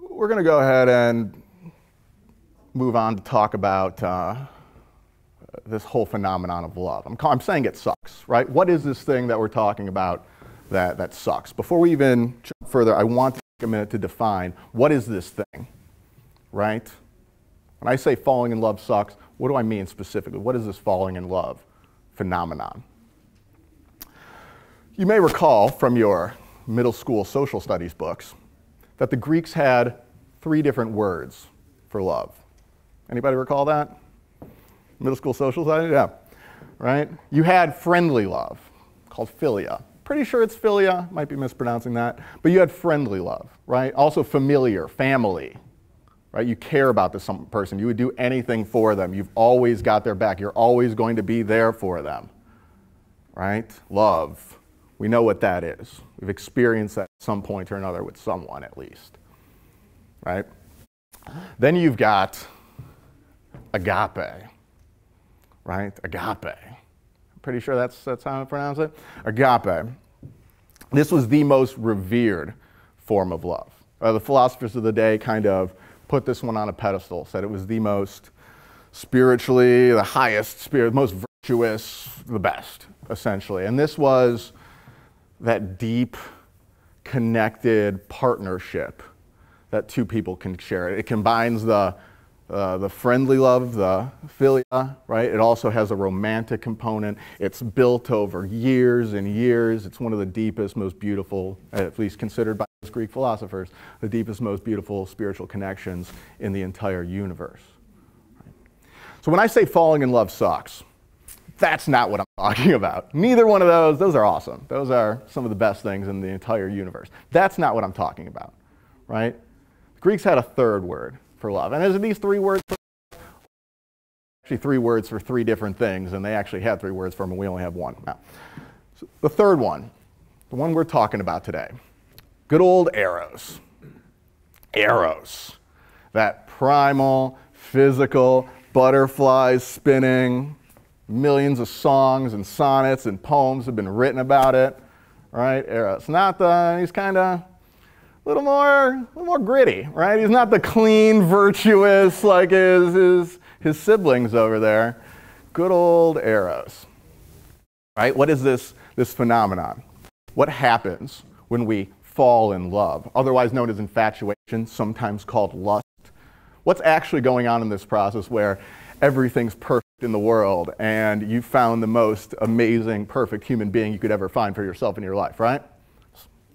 we're going to go ahead and move on to talk about this whole phenomenon of love. I'm saying it sucks, right? What is this thing that we're talking about that sucks? Before we even jump further, I want to take a minute to define what is this thing, right? When I say falling in love sucks, what do I mean specifically? What is this falling in love phenomenon? You may recall from your middle school social studies books that the Greeks had 3 different words for love. Anybody recall that? Middle school social studies? Yeah, right? You had friendly love, called philia. Pretty sure it's philia, might be mispronouncing that, but you had friendly love, right? Also familiar, family, right? You care about this person. You would do anything for them. You've always got their back. You're always going to be there for them, right? Love. We know what that is. We've experienced that at some point or another with someone at least, right? Then you've got agape, right? Agape. I'm pretty sure that's how I pronounce it. Agape. This was the most revered form of love. The philosophers of the day kind of put this one on a pedestal, said it was the most spiritually, the highest spirit, most virtuous, the best, essentially. And this was that deep, connected partnership that 2 people can share. It combines the friendly love, the philia, right? It also has a romantic component. It's built over years and years. It's one of the deepest, most beautiful, at least considered by those Greek philosophers, the deepest, most beautiful spiritual connections in the entire universe. Right? So when I say falling in love sucks, that's not what I'm talking about. Neither one of those are awesome. Those are some of the best things in the entire universe. That's not what I'm talking about, right? The Greeks had a 3rd word for love. And is these 3 words for love? Actually 3 words for 3 different things, and they actually had 3 words for them, and we only have 1 now. So the 3rd one, the one we're talking about today, good old eros. Eros. That primal, physical, butterflies spinning, millions of songs and sonnets and poems have been written about it, right? Eros. He's kind of a little more gritty, right? He's not the clean, virtuous like his siblings over there. Good old Eros, right? What is this phenomenon? What happens when we fall in love, otherwise known as infatuation, sometimes called lust? What's actually going on in this process where everything's perfect in the world and you found the most amazing, perfect human being you could ever find for yourself in your life, right?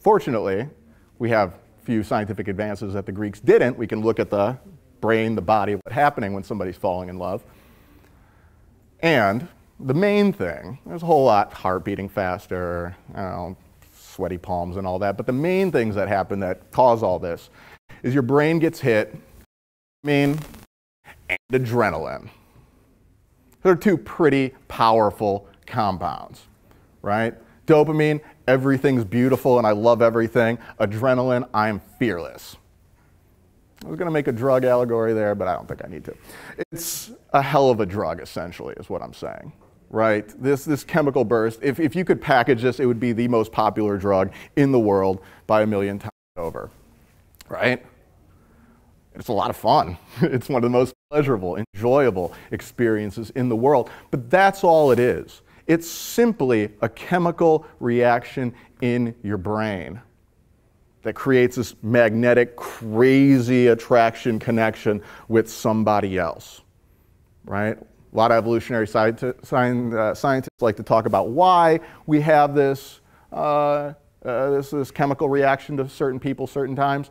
Fortunately, we have few scientific advances that the Greeks didn't. We can look at the brain, the body, what's happening when somebody's falling in love. And the main thing, there's a whole lot, heart beating faster, I don't know, sweaty palms and all that, but the main things that happen that cause all this is your brain gets hit, and adrenaline. They're 2 pretty powerful compounds, right? Dopamine, everything's beautiful and I love everything. Adrenaline, I'm fearless. I was going to make a drug allegory there, but I don't think I need to. It's a hell of a drug, essentially, is what I'm saying, right? This chemical burst, if you could package this, it would be the most popular drug in the world by 1,000,000 times over, right? It's a lot of fun. It's one of the most pleasurable, enjoyable experiences in the world, but that's all it is. It's simply a chemical reaction in your brain that creates this magnetic, crazy attraction connection with somebody else, right? A lot of evolutionary scientists like to talk about why we have this chemical reaction to certain people, certain times.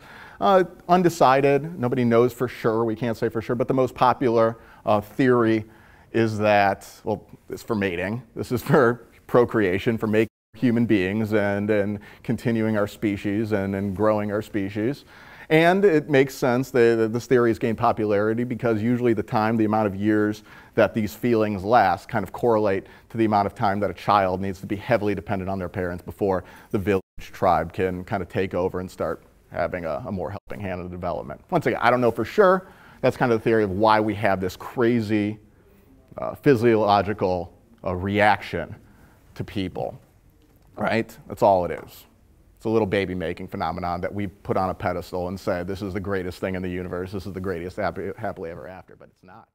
Undecided, nobody knows for sure, we can't say for sure, but the most popular theory is that, well, it's for mating. This is for procreation, for making human beings and continuing our species and growing our species. And it makes sense that this theory has gained popularity because usually the amount of years that these feelings last kind of correlate to the amount of time that a child needs to be heavily dependent on their parents before the village tribe can kind of take over and start having a more helping hand in the development. Once again, I don't know for sure. That's kind of the theory of why we have this crazy physiological reaction to people, right? That's all it is. It's a little baby-making phenomenon that we put on a pedestal and say, this is the greatest thing in the universe, this is the greatest happily ever after, but it's not.